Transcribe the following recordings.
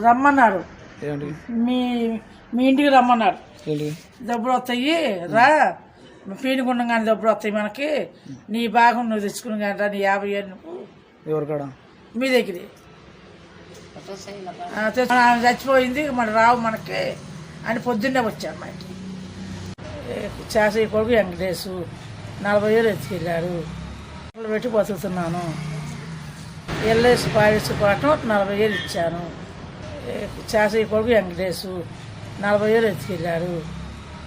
రమ్మన్నాడు. మీ మీ ఇంటికి రమ్మన్నాడు. డబ్బులు వస్తాయి రా, పీనుకుండగానే డబ్బులు వస్తాయి మనకి, నీ భాగం నువ్వు తెచ్చుకుని కానీ నీ 50,000 నువ్వు ఎవరికాడ మీ దగ్గర ఆమె చచ్చిపోయింది మన రావు మనకి అని పొద్దున్నే వచ్చారు మా ఇంటికి. శాసయ్య కొడుకు వెంకటేశు 40,000 ఎత్తుకెళ్ళాడు. పెట్టి బతుకుతున్నాను. ఎల్ఐసి పాలసీ పాటు 40,000 ఇచ్చాను. శాసయ్య కొడుకు వెంకటేశు 40,000 ఎత్తుకెళ్ళాడు.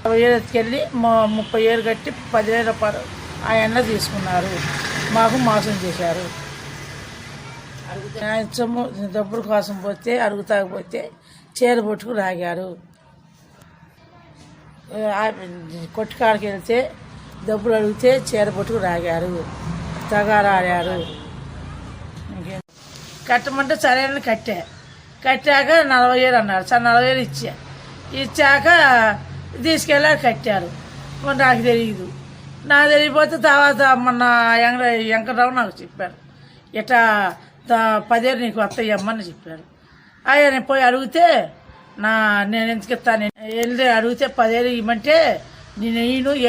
40,000 ఎత్తుకెళ్ళి 30,000 కట్టి 10,000 రూపాయలు ఆ ఎండ తీసుకున్నారు. మాకు మోసం చేశారు. ఆయన సొమ్ము డబ్బుల కోసం పోతే అడుగుతాకపోతే చీర పట్టుకు రాగారు. కొట్టుకాడికి వెళ్తే డబ్బులు అడిగితే చీర పట్టుకు రాగారు. తగారా ఆడారు. కట్టమంటే సరైన కట్టాక 40,000 అన్నారు. సార్ 40,000 ఇచ్చాక తీసుకెళ్ళి కట్టారు. నాకు తెలియదు. నాకు తెలియకపోతే తర్వాత మొన్న వెంకటరావు నాకు చెప్పారు, ఇట్లా 10,000 నీకు వస్తాయమ్మని చెప్పారు. అయ్యా నేను పోయి అడిగితే నేను ఎందుకు ఇస్తాను వెళ్ళి అడిగితే 10,000 ఇవ్వమంటే నేను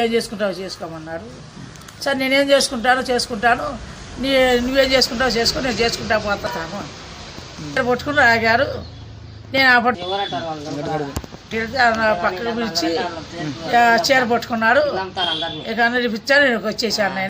ఏం చేసుకుంటావు చేసుకోమన్నారు. సార్ నేనేం చేసుకుంటాను, నువ్వేం చేసుకుంటావు చేసుకో, నేను చేసుకుంటా పోతాను పట్టుకుని ఆగారు. నేను ఆ పక్కకు పిలిచి చీర పట్టుకున్నారు. ఇక అందరు ఇప్పించారు. నేను వచ్చేసాను.